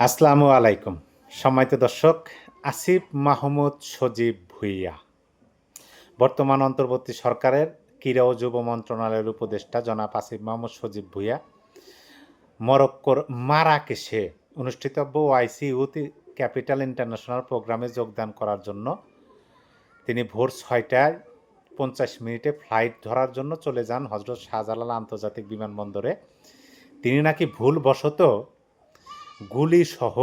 আসসালামু আলাইকুম সম্মানিত দর্শক। আসিফ মাহমুদ সজীব ভুঁইয়া বর্তমান অন্তর্বর্তী সরকারের ক্রীড়া ও যুব মন্ত্রণালয়ের উপদেষ্টা জনাব আসিফ মাহমুদ সজীব ভুঁইয়া মরক্কোর মারাকেশে অনুষ্ঠিতব্য ওআইসি ইউথ ক্যাপিটাল ইন্টারন্যাশনাল প্রোগ্রামে যোগদান করার জন্য তিনি ভোর 6:50 ফ্লাইট ধরার জন্য চলে যান হজরত শাহজালাল আন্তর্জাতিক বিমানবন্দরে। তিনি নাকি ভুলবশত গুলিসহ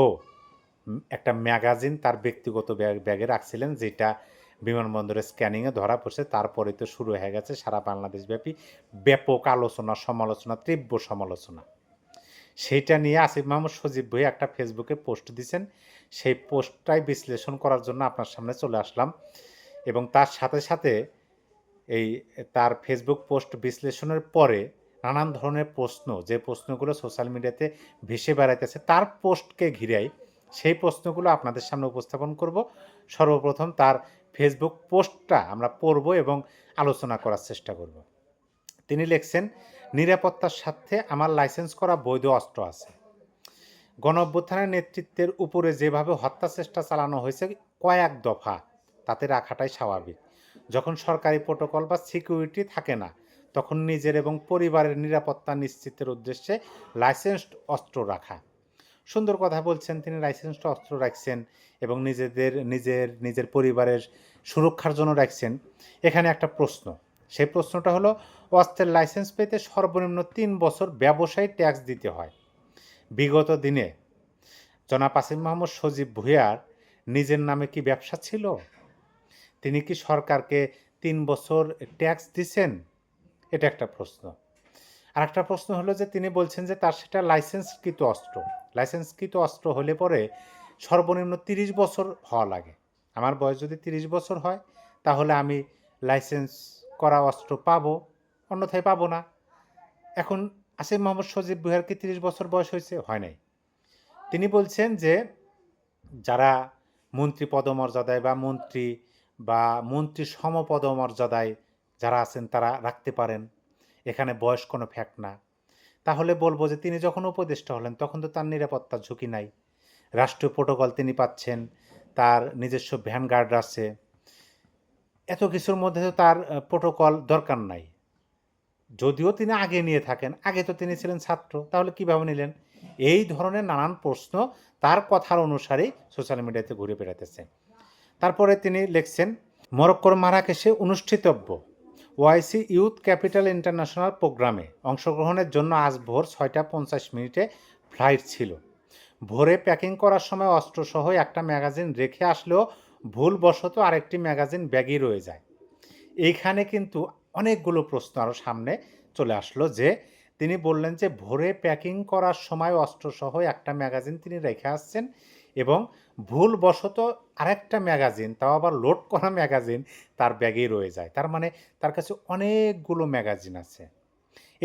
একটা ম্যাগাজিন তার ব্যক্তিগত ব্যাগে রাখছিলেন, যেটা বিমানবন্দরে স্ক্যানিংয়ে ধরা পড়ছে। তারপরে তো শুরু হয়ে গেছে সারা বাংলাদেশব্যাপী ব্যাপক আলোচনা, সমালোচনা, তীব্র সমালোচনা। সেইটা নিয়ে আসিফ মাহমুদ সজীব ভুঁইয়া একটা ফেসবুকে পোস্ট দিয়েছেন। সেই পোস্টটাই বিশ্লেষণ করার জন্য আপনার সামনে চলে আসলাম, এবং তার সাথে সাথে এই তার ফেসবুক পোস্ট বিশ্লেষণের পরে নানান ধরনের প্রশ্ন, যে প্রশ্নগুলো সোশ্যাল মিডিয়াতে ভেসে বেড়াইতেছে তার পোস্টকে ঘিরেই সেই প্রশ্নগুলো আপনাদের সামনে উপস্থাপন করব। সর্বপ্রথম তার ফেসবুক পোস্টটা আমরা পড়ব এবং আলোচনা করার চেষ্টা করব। তিনি লিখছেন, নিরাপত্তার স্বার্থে আমার লাইসেন্স করা বৈধ অস্ত্র আছে। গণঅভ্যুত্থানের নেতৃত্বের উপরে যেভাবে হত্যা চেষ্টা চালানো হয়েছে কয়েক দফা, তাতে রাখাটাই স্বাভাবিক। যখন সরকারি প্রোটোকল বা সিকিউরিটি থাকে না, তখন নিজের এবং পরিবারের নিরাপত্তা নিশ্চিতের উদ্দেশ্যে লাইসেন্সড অস্ত্র রাখা। সুন্দর কথা বলছেন তিনি, লাইসেন্সড অস্ত্র রাখছেন এবং নিজের পরিবারের সুরক্ষার জন্য রাখছেন। এখানে একটা প্রশ্ন, সেই প্রশ্নটা হলো, অস্ত্রের লাইসেন্স পেতে সর্বনিম্ন 3 বছর ব্যবসায়ী ট্যাক্স দিতে হয়। বিগত দিনে জনাব আসিফ মাহমুদ সজীব ভুঁইয়ার নিজের নামে কি ব্যবসা ছিল? তিনি কি সরকারকে 3 বছর ট্যাক্স দিছেন? এটা একটা প্রশ্ন। আর একটা প্রশ্ন হলো যে তিনি বলছেন যে তার সেটা লাইসেন্সকৃত অস্ত্র। লাইসেন্সকৃত অস্ত্র হলে পরে সর্বনিম্ন 30 বছর হওয়া লাগে। আমার বয়স যদি 30 বছর হয়, তাহলে আমি লাইসেন্স করা অস্ত্র পাবো, অন্যথায় পাবো না। এখন আসিফ মাহমুদ সজীব ভুঁইয়ার কি 30 বছর বয়স হয়েছে? হয় নাই। তিনি বলছেন যে যারা মন্ত্রী পদমর্যাদায় বা মন্ত্রী সমপদমর্যাদায় যারা আছেন তারা রাখতে পারেন, এখানে বয়স কোনো ফ্যাক্ট না। তাহলে বলবো যে তিনি যখন উপদেষ্টা হলেন তখন তো তার নিরাপত্তার ঝুঁকি নাই, রাষ্ট্রীয় প্রোটোকল তিনি পাচ্ছেন, তার নিজস্ব ভ্যানগার্ড আছে, এত কিছুর মধ্যে তো তার প্রোটোকল দরকার নাই। যদিও তিনি আগে নিয়ে থাকেন, আগে তো তিনি ছিলেন ছাত্র, তাহলে কীভাবে নিলেন? এই ধরনের নানান প্রশ্ন তার কথার অনুসারেই সোশ্যাল মিডিয়াতে ঘুরে বেড়াতেছে। তারপরে তিনি লিখছেন, মরক্কোর মারাকেশে অনুষ্ঠিতব্য ওআইসি ইউথ ক্যাপিটাল ইন্টারন্যাশনাল প্রোগ্রামে অংশগ্রহণের জন্য আজ ভোর 6:50 ফ্লাইট ছিল। ভোরে প্যাকিং করার সময় অস্ত্রসহ একটা ম্যাগাজিন রেখে আসলেও ভুলবশত আরেকটি ম্যাগাজিন ব্যাগই রয়ে যায়। এইখানে কিন্তু অনেকগুলো প্রশ্ন আরও সামনে চলে আসলো, যে তিনি বললেন যে ভোরে প্যাকিং করার সময় অস্ত্রসহ একটা ম্যাগাজিন তিনি রেখে আসছেন এবং ভুলবশত আরেকটা ম্যাগাজিন, তাও আবার লোড করা ম্যাগাজিন, তার ব্যাগেই রয়ে যায়। তার মানে তার কাছে অনেকগুলো ম্যাগাজিন আছে।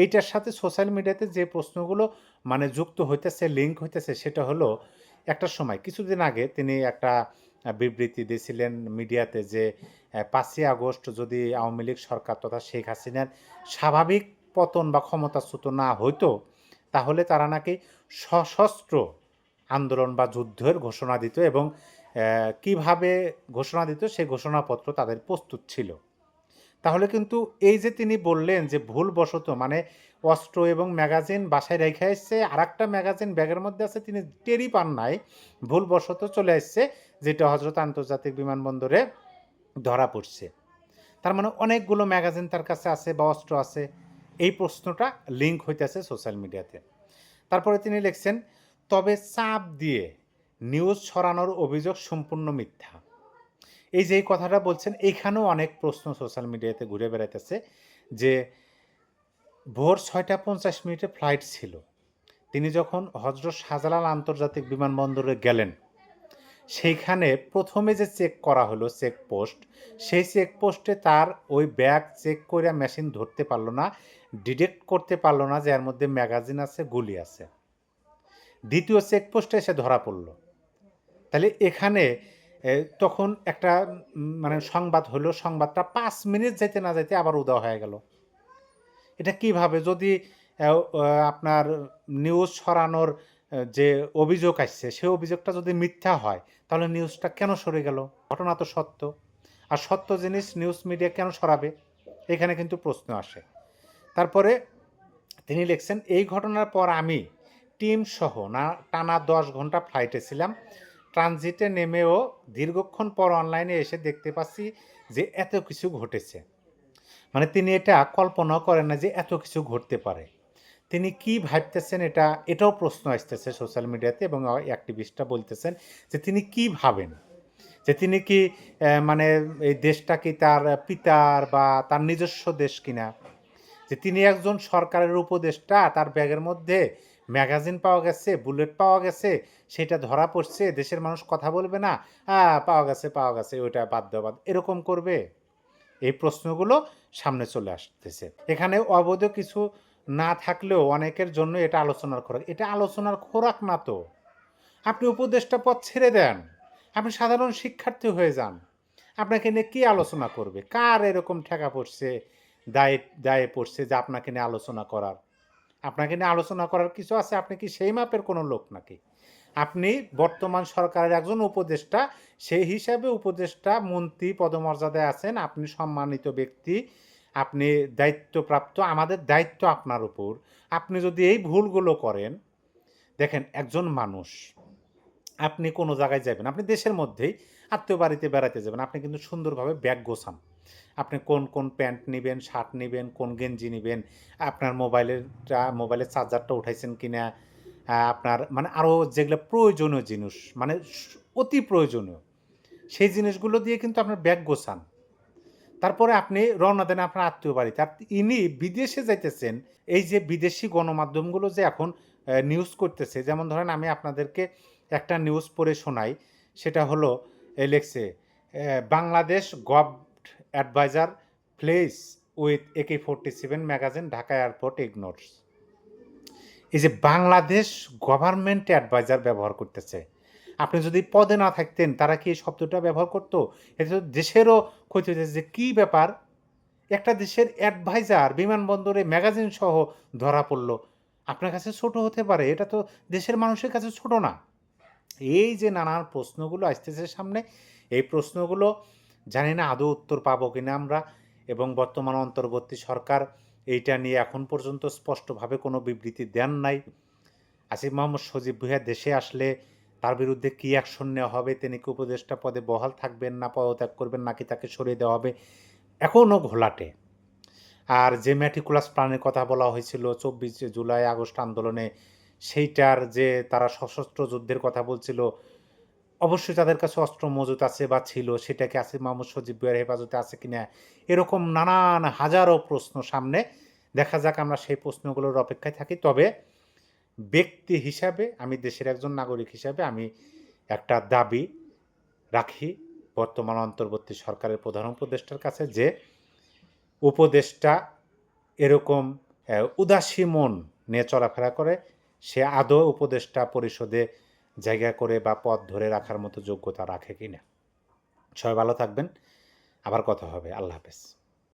এইটার সাথে সোশ্যাল মিডিয়াতে যে প্রশ্নগুলো যুক্ত হইতেছে, লিঙ্ক হইতেছে, সেটা হলো, একটা সময় কিছুদিন আগে তিনি একটা বিবৃতি দিয়েছিলেন মিডিয়াতে যে 5ই আগস্ট যদি আওয়ামী লীগ সরকার তথা শেখ হাসিনার স্বাভাবিক পতন বা ক্ষমতাচ্যুত না হইতো, তাহলে তারা নাকি সশস্ত্র আন্দোলন বা যুদ্ধের ঘোষণা দিত এবং কিভাবে ঘোষণা দিত সেই ঘোষণাপত্র তাদের প্রস্তুত ছিল। তাহলে কিন্তু এই যে তিনি বললেন যে ভুলবশত অস্ত্র এবং ম্যাগাজিন বাসায় রেখে এসছে, আর একটা ম্যাগাজিন ব্যাগের মধ্যে আছে, তিনি টেরই পান নাই, ভুলবশত চলে আসছে, যেটা হজরত আন্তর্জাতিক বিমানবন্দরে ধরা পড়ছে। তার মানে অনেকগুলো ম্যাগাজিন তার কাছে আছে বা অস্ত্র আছে। এই প্রশ্নটা লিঙ্ক হইতেছে সোশ্যাল মিডিয়াতে। তারপরে তিনি লিখছেন, তবে চাপ দিয়ে নিউজ ছড়ানোর অভিযোগ সম্পূর্ণ মিথ্যা। এই যে এই কথাটা বলছেন, এইখানেও অনেক প্রশ্ন সোশ্যাল মিডিয়াতে ঘুরে বেড়াইতেছে, যে ভোর 6:50 ফ্লাইট ছিল, তিনি যখন হজরত শাহজালাল আন্তর্জাতিক বিমানবন্দরে গেলেন, সেইখানে প্রথমে যে চেক করা হলো চেকপোস্ট, সেই চেকপোস্টে তার ওই ব্যাগ চেক করে মেশিন ধরতে পারলো না, ডিটেক্ট করতে পারলো না যে এর মধ্যে ম্যাগাজিন আছে, গুলি আছে। দ্বিতীয় চেকপোস্টে এসে ধরা পড়ল। তাহলে এখানে তখন একটা সংবাদ হলো, সংবাদটা 5 মিনিট যেতে না যেতে আবার উধাও হয়ে গেল। এটা কিভাবে? যদি আপনার নিউজ ছড়ানোর যে অভিযোগ আসছে সেই অভিযোগটা যদি মিথ্যা হয় তাহলে নিউজটা কেন সরে গেল? ঘটনা তো সত্য। আর সত্য জিনিস নিউজ মিডিয়া কেন সরাবে? এখানে কিন্তু প্রশ্ন আসে। তারপরে তিনি লিখছেন, এই ঘটনার পর আমি টিম সহ টানা 10 ঘন্টা ফ্লাইটে ছিলাম। ট্রানজিটে নেমেও দীর্ঘক্ষণ পর অনলাইনে এসে দেখতে পাচ্ছি যে এত কিছু ঘটেছে। মানে তিনি এটা কল্পনাও করেন না যে এত কিছু ঘটতে পারে। তিনি কি ভাবতেছেন এটাও প্রশ্ন আসতেছে সোশ্যাল মিডিয়াতে, এবং অ্যাক্টিভিস্টরা বলতেছেন যে তিনি কি ভাবেন? যে তিনি কি মানে এই দেশটা কি তার পিতার বা তার নিজস্ব দেশ কিনা? যে তিনি একজন সরকারের উপদেষ্টা, তার ব্যাগের মধ্যে ম্যাগাজিন পাওয়া গেছে, বুলেট পাওয়া গেছে, সেটা ধরা পড়ছে, দেশের মানুষ কথা বলবে না, পাওয়া গেছে ওইটা বাদ দেওয়া বাদ, এরকম করবে? এই প্রশ্নগুলো সামনে চলে আসতেছে। এখানে অবৈধ কিছু না থাকলেও অনেকের জন্য এটা আলোচনার খোরাক। এটা আলোচনার খোরাক না তো। আপনি উপদেষ্টা পদ ছেড়ে দেন, আপনি সাধারণ শিক্ষার্থী হয়ে যান। আপনাকে নিয়ে কি আলোচনা করবে? কার এরকম ঠেকা পড়ছে, দায়ে দায়ে পড়ছে যে আপনাকে নিয়ে আলোচনা করার? আপনাকে নিয়ে আলোচনা করার কিছু আছে? আপনি কি সেই মাপের কোনো লোক নাকি? আপনি বর্তমান সরকারের একজন উপদেষ্টা, সেই হিসাবে উপদেষ্টা মন্ত্রী পদমর্যাদায় আছেন, আপনি সম্মানিত ব্যক্তি, আপনি দায়িত্বপ্রাপ্ত, আমাদের দায়িত্ব আপনার উপর। আপনি যদি এই ভুলগুলো করেন, দেখেন একজন মানুষ, আপনি কোনো জায়গায় যাবেন, আপনি দেশের মধ্যেই আত্মীয় বাড়িতে বেড়াতে যাবেন, আপনি কিন্তু সুন্দরভাবে ব্যাগ গোছান। আপনি কোন প্যান্ট নেবেন, শার্ট নেবেন, কোন গেঞ্জি নেবেন, আপনার মোবাইলের চার্জারটা উঠাইছেন কিনা, আপনার মানে আরও যেগুলো প্রয়োজনীয় জিনিস, মানে অতি প্রয়োজনীয় সেই জিনিসগুলো দিয়ে কিন্তু আপনার ব্যাগ গোছান। তারপরে আপনি রওনা দেন আপনার আত্মীয় বাড়িতে। আর ইনি বিদেশে যাইতেছেন, এই যে বিদেশি গণমাধ্যমগুলো যে এখন নিউজ করতেছে, যেমন ধরেন আমি আপনাদেরকে একটা নিউজ পড়ে শোনাই, সেটা হলো লেখছে, Bangladesh gov adviser place with AK-47 magazine Dhaka airport ignores. এই যে বাংলাদেশ গভর্নমেন্ট অ্যাডভাইজার ব্যবহার করতেছে। আপনি যদি পদে না থাকতেন তারা কি এই শব্দটা ব্যবহার করতো? এতে তো দেশেরও ক্ষতি হইতেছে। যে কী ব্যাপার? একটা দেশের অ্যাডভাইজার বিমানবন্দরে ম্যাগাজিন সহ ধরা পড়ল। আপনার কাছে ছোট হতে পারে, এটা তো দেশের মানুষের কাছে ছোট না। এই যে নানান প্রশ্নগুলো আসতেছে সামনে, এই প্রশ্নগুলো জানি না আদৌ উত্তর পাবো কিনা আমরা। এবং বর্তমান অন্তর্বর্তী সরকার এইটা নিয়ে এখন পর্যন্ত স্পষ্টভাবে কোনো বিবৃতি দেন নাই। আসিফ মাহমুদ সজীব ভুঁইয়া দেশে আসলে তার বিরুদ্ধে কী অ্যাকশন নেওয়া হবে, তিনি কি উপদেষ্টা পদে বহাল থাকবেন, না পদত্যাগ করবেন, নাকি তাকে সরিয়ে দেওয়া হবে, এখনও ঘোলাটে। আর যে ম্যাটিকুলাস প্ল্যানের কথা বলা হয়েছিল 24 জুলাই আগস্ট আন্দোলনে, সেইটার যে তারা সশস্ত্র যুদ্ধের কথা বলছিল, অবশ্যই তাদের কাছে অস্ত্র মজুত আছে বা ছিল, সেটা কি আসিফ মাহমুদ সজীব ভুঁইয়ার হেফাজতে আছে কিনা, এরকম নানান হাজারো প্রশ্ন সামনে। দেখা যাক, আমরা সেই প্রশ্নগুলোর অপেক্ষায় থাকি। তবে ব্যক্তি হিসাবে, আমি দেশের একজন নাগরিক হিসাবে আমি একটা দাবি রাখি বর্তমান অন্তর্বর্তী সরকারের প্রধান উপদেষ্টার কাছে, যে উপদেষ্টা এরকম উদাসী মন নিয়ে চলাফেরা করে, সে আদৌ উপদেষ্টা পরিষদে জায়গা করে বা পদ ধরে রাখার মতো যোগ্যতা রাখে কিনা। সবাই ভালো থাকবেন, আবার কথা হবে। আল্লাহ হাফেজ।